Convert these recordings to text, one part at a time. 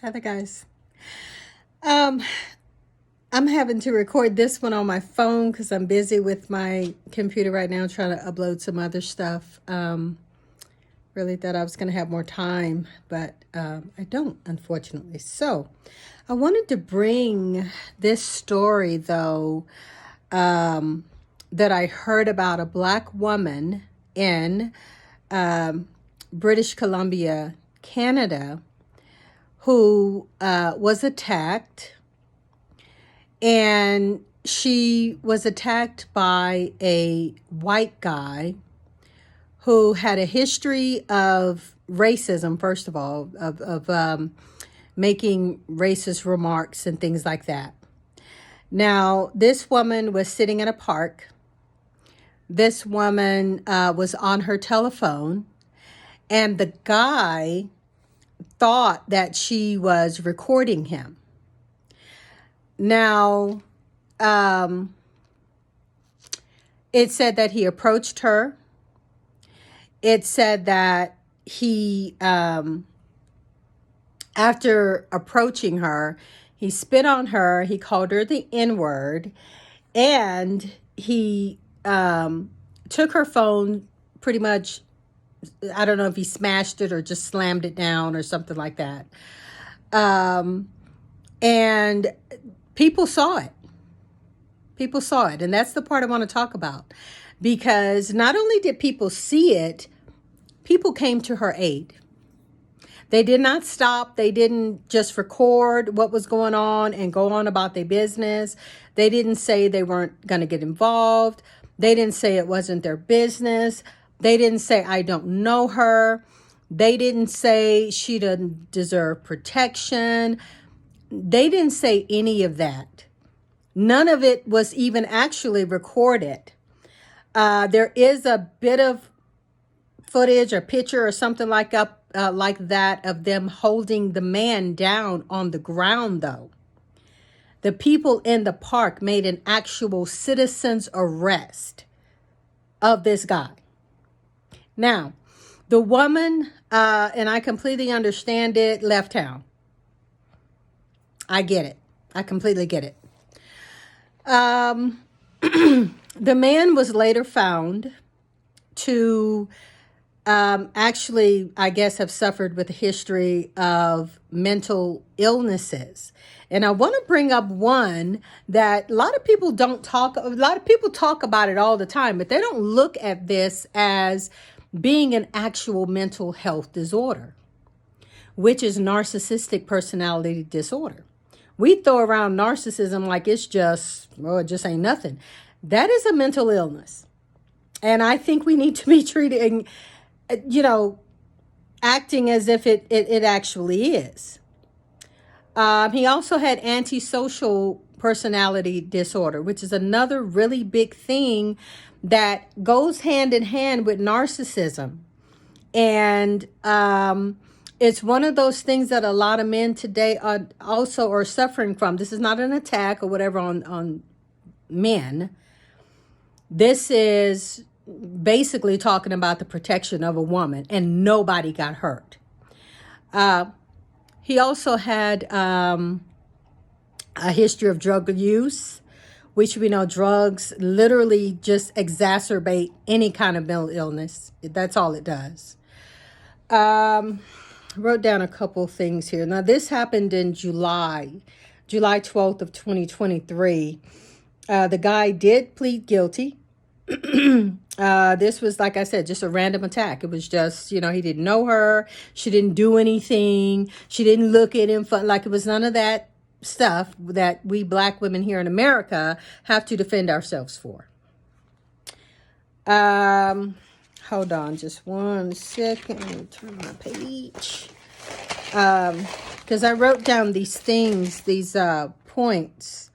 Hi there, guys. Um, I'm having to record this one on my phone because I'm busy with my computer right now trying to upload some other stuff. Really thought I was going to have more time, but I don't, unfortunately. So I wanted to bring this story, though, that I heard about a black woman in British Columbia, Canada, who was attacked, and she was attacked by a white guy who had a history of racism, first of all, of making racist remarks and things like that. Now, this woman was sitting in a park. This woman was on her telephone, and the guy thought that she was recording him. Now, it said that he approached her. It said that he, after approaching her, he spit on her. He called her the N-word, and he took her phone pretty much. I don't know if he smashed it or just slammed it down or something like that. And people saw it. People saw it. And that's the part I want to talk about. Because not only did people see it, people came to her aid. They did not stop. They didn't just record what was going on and go on about their business. They didn't say they weren't going to get involved. They didn't say it wasn't their business. They didn't say, I don't know her. They didn't say she doesn't deserve protection. They didn't say any of that. None of it was even actually recorded. There is a bit of footage or picture or something like that of them holding the man down on the ground, though. The people in the park made an actual citizen's arrest of this guy. Now, the woman, and I completely understand it, left town. I get it. I completely get it. The man was later found to actually, I guess, have suffered with a history of mental illnesses. And I want to bring up one that a lot of people talk about it all the time, but they don't look at this as being an actual mental health disorder, which is narcissistic personality disorder. We throw around narcissism like it's just, it just ain't nothing. That is a mental illness. And I think we need to be treating, acting as if it actually is. He also had antisocial personality disorder, which is another really big thing that goes hand in hand with narcissism. And it's one of those things that a lot of men today are suffering from. This is not an attack or whatever on men. This is basically talking about the protection of a woman, and nobody got hurt. He also had a history of drug use, which we know drugs literally just exacerbate any kind of mental illness. That's all it does. Wrote down a couple things here. Now, this happened in July 12th of 2023. The guy did plead guilty. This was, like I said, just a random attack. It was just, he didn't know her. She didn't do anything. She didn't look at him like it was none of that stuff that we black women here in America have to defend ourselves for. Hold on just 1 second. Let me turn my page. Because I wrote down these things, these points.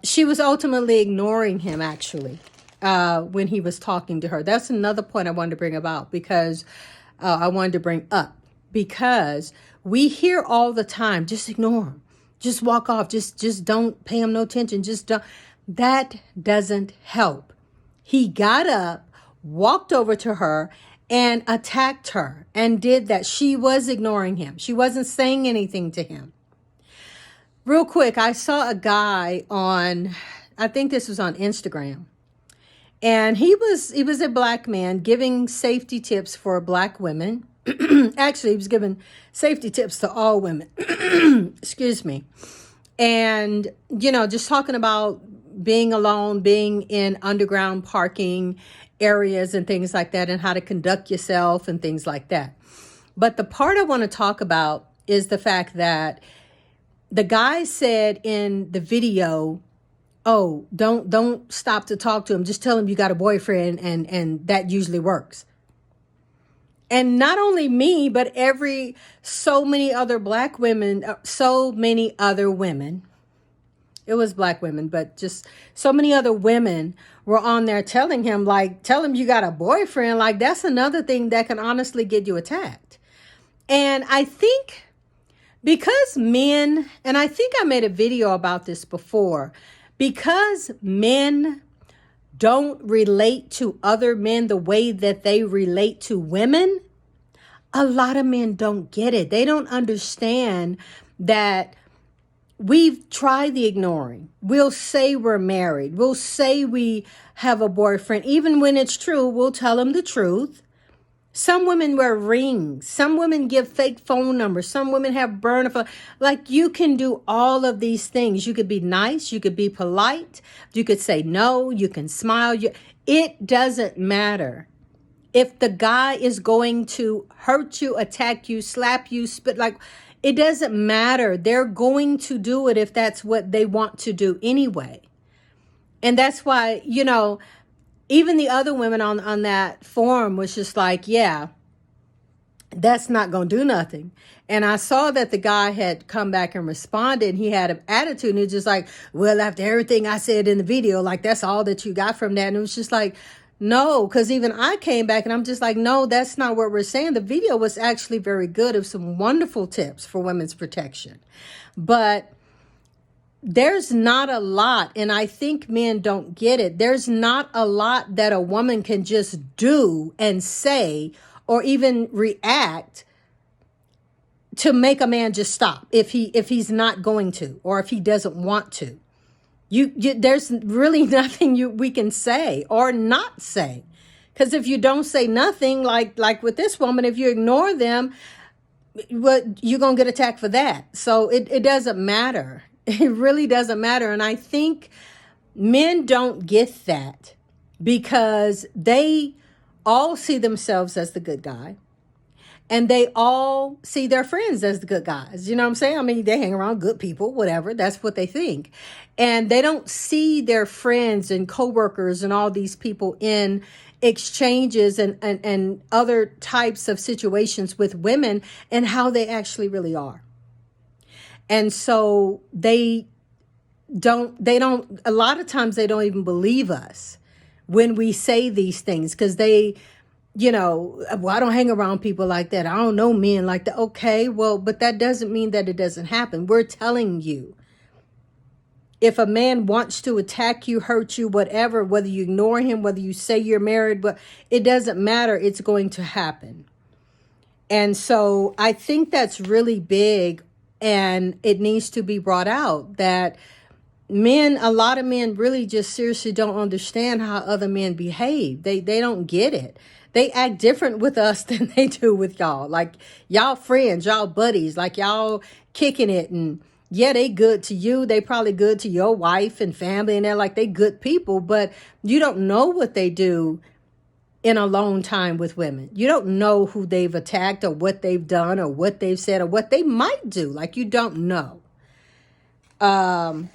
She was ultimately ignoring him, actually, when he was talking to her. That's another point I wanted to bring about because I wanted to bring up. Because we hear all the time, just ignore him. Just walk off. Just don't pay him no attention. Just don't. That doesn't help. He got up, walked over to her, and attacked her and did that. She was ignoring him. She wasn't saying anything to him. Real quick, I saw a guy on, I think this was on Instagram. And he was a black man giving safety tips for black women. Actually, he was giving safety tips to all women. Excuse me. And, just talking about being alone, being in underground parking areas and things like that, and how to conduct yourself and things like that. But the part I want to talk about is the fact that the guy said in the video, oh, don't stop to talk to him. Just tell him you got a boyfriend, and that usually works. And not only me, but so many other black women, so many other women. It was black women, but just so many other women were on there telling him, tell him you got a boyfriend. Like, that's another thing that can honestly get you attacked. And I think because men, and I think I made a video about this before, because men don't relate to other men the way that they relate to women, a lot of men don't get it. They don't understand that we've tried the ignoring. We'll say we're married. We'll say we have a boyfriend. Even when it's true, we'll tell them the truth. Some women wear rings. Some women give fake phone numbers. Some women have burner phone. Like, you can do all of these things. You could be nice. You could be polite. You could say no. You can smile. It doesn't matter. If the guy is going to hurt you, attack you, slap you, spit, it doesn't matter. They're going to do it if that's what they want to do anyway. And that's why, even the other women on that forum was just like, yeah, that's not going to do nothing. And I saw that the guy had come back and responded, and he had an attitude, and he was just like, well, after everything I said in the video, that's all that you got from that. And it was just like, no, because even I came back and I'm just like, no, that's not what we're saying. The video was actually very good. It was some wonderful tips for women's protection. But there's not a lot, and I think men don't get it. There's not a lot that a woman can just do and say or even react to make a man just stop if he's not going to, or if he doesn't want to. There's really nothing we can say or not say. Because if you don't say nothing, like with this woman, if you ignore them, you're going to get attacked for that. So it doesn't matter. It really doesn't matter. And I think men don't get that because they all see themselves as the good guy. And they all see their friends as the good guys. You know what I'm saying? I mean, they hang around good people, whatever. That's what they think. And they don't see their friends and coworkers and all these people in exchanges and other types of situations with women and how they actually really are. And so a lot of times they don't even believe us when we say these things because well, I don't hang around people like that. I don't know men like that. Okay, well, but that doesn't mean that it doesn't happen. We're telling you, if a man wants to attack you, hurt you, whatever, whether you ignore him, whether you say you're married, but it doesn't matter. It's going to happen. And so I think that's really big, and it needs to be brought out that a lot of men really just seriously don't understand how other men behave. They don't get it. They act different with us than they do with y'all. Like, y'all friends, y'all buddies, like y'all kicking it. And yeah, they good to you. They probably good to your wife and family. And they're like, they good people. But you don't know what they do in alone time with women. You don't know who they've attacked or what they've done or what they've said or what they might do. Like, you don't know. And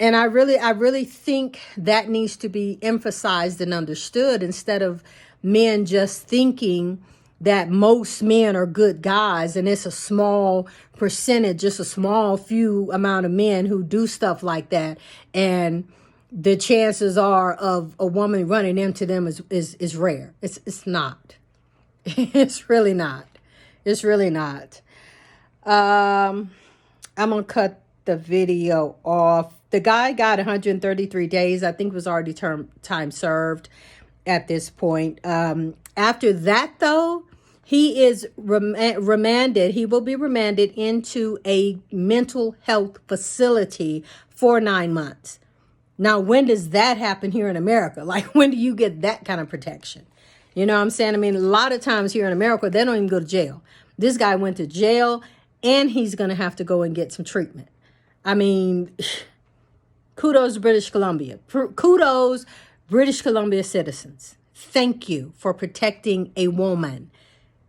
I really think that needs to be emphasized and understood instead of men just thinking that most men are good guys and it's a small percentage, just a small few amount of men who do stuff like that. And the chances are of a woman running into them is rare. It's not. It's really not. It's really not. I'm going to cut the video off. The guy got 133 days. I think it was already time served at this point. After that, though, he is remanded. He will be remanded into a mental health facility for 9 months. Now, when does that happen here in America? Like, when do you get that kind of protection? You know what I'm saying? I mean, a lot of times here in America, they don't even go to jail. This guy went to jail, and he's going to have to go and get some treatment. I mean, kudos, British Columbia. Kudos, British Columbia citizens. Thank you for protecting a woman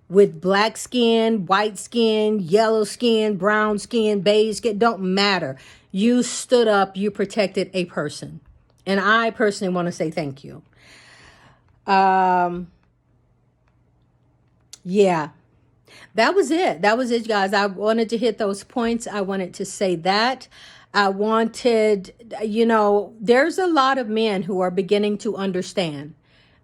with black skin, white skin, yellow skin, brown skin, beige skin. Don't matter. You stood up. You protected a person. And I personally want to say thank you. Yeah. That was it. That was it, guys. I wanted to hit those points. I wanted to say that. I wanted, there's a lot of men who are beginning to understand.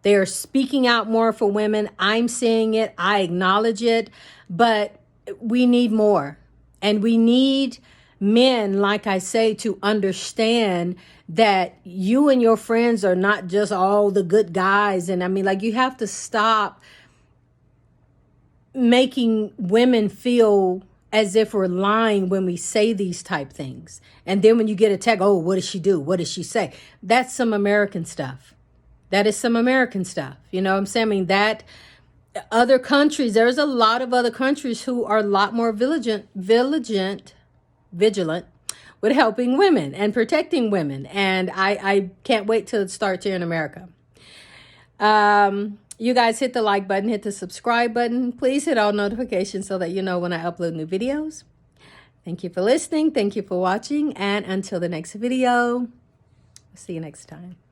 They are speaking out more for women. I'm seeing it. I acknowledge it. But we need more. And we need men, like I say, to understand that you and your friends are not just all the good guys. And I mean, like, you have to stop making women feel as if we're lying when we say these type things. And then when you get attacked, oh, what does she do? What does she say? That's some American stuff. That is some American stuff. You know what I'm saying? I mean, that other countries, there's a lot of other countries who are a lot more vigilant with helping women and protecting women. And I can't wait till it starts here in America. You guys hit the like button, hit the subscribe button. Please hit all notifications so that you know when I upload new videos. Thank you for listening. Thank you for watching. And until the next video, see you next time.